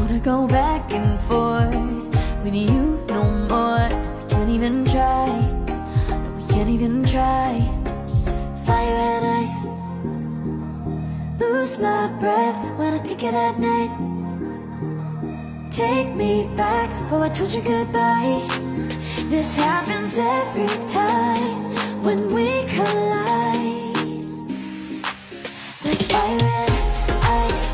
wanna go back and forth with you no more. We can't even try, no, we can't even try. Fire and ice, lose my breath when I think of that night. Take me back, oh I told you goodbye. This happens every time when we collide. Like fire and ice,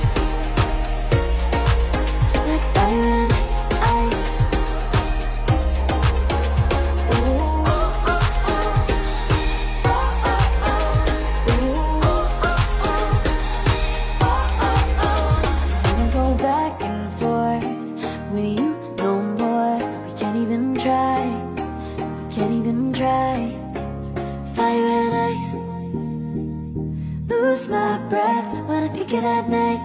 like fire and ice. Ooh, oh, oh, oh. Oh, oh, oh. Ooh, oh, oh, oh. Oh, oh, oh. I wanna go back and forth with you no more. We can't even try, we can't even try. Fire and ice, lose my breath when I think of that night.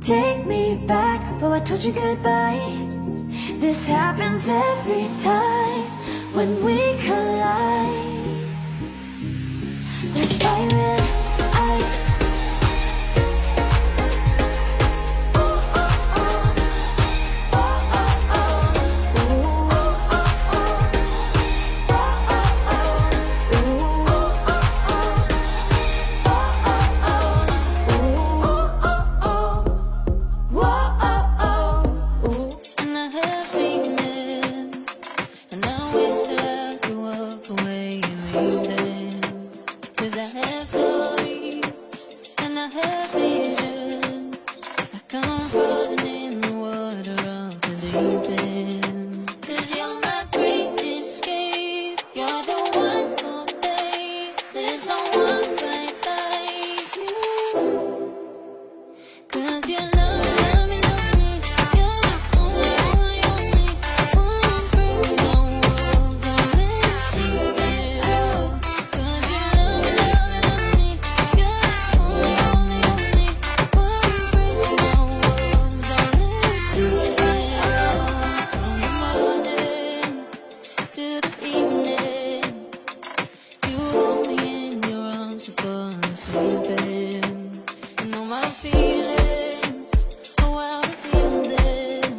Take me back, oh I told you goodbye. This happens every time when we collide. Like fire and ice. Oh, oh, oh. Oh, oh, oh. Ooh, oh, oh, oh. Oh, oh, oh. Ooh, oh, oh, oh. And I have demons, and I wish that I could walk away and leave them. 'Cause I have stories, and I have visions, like I'm falling in the water of the deep end. 'Cause you're my great escape, you're the one for me. There's no one quite like you. 'Cause you love me, love me, love me. You're the only, only, only one breaks my walls. I'll never see you. 'Cause you love me, love me, love me. You're the only, only, only one breaks my walls. I'll never see you. From the morning to the evening, you hold me in your arms to fall asleep. You know my feelings, oh I'll reveal them.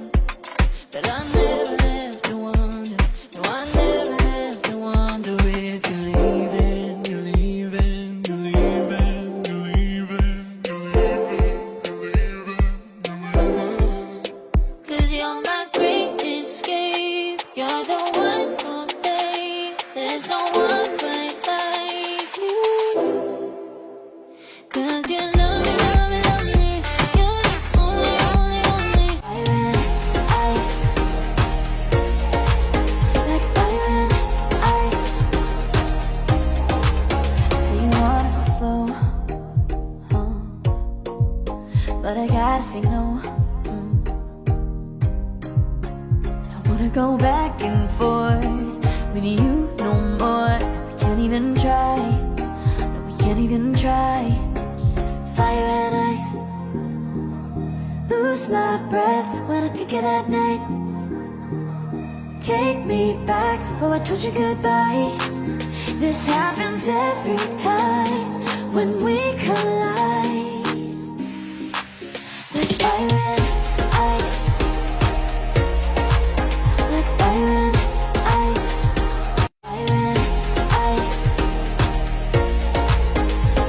But I never left to wonder, no I never left to wonder if you're leaving, you're leaving, you're leaving, you're leaving, you're leaving, you're leaving, you're leaving. 'Cause you're my great escape, you're the one for me. There's no one quite like you. 'Cause you love me, love me, love me. You're the only, only, only. Fire and ice, like fire and ice. Say you wanna go slow, but I gotta say no. I wanna go back and forth with you no more. We can't even try, no, we can't even try. Fire and ice, lose my breath when I think of that night. Take me back, oh I told you goodbye. This happens every time when we collide. Like fire and ice, like fire and ice. Fire and ice,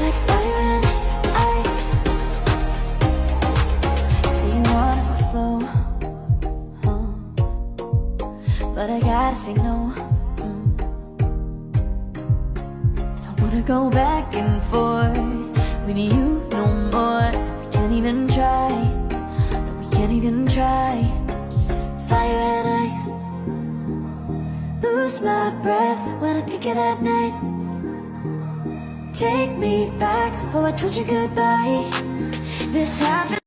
like fire and ice. Say you wanna go slow, but I gotta say no. I wanna go back and forth with you no more. We can't even try, no, we can't even try. Fire and ice, lose my breath when I think of that night. Take me back, oh I told you goodbye. This happens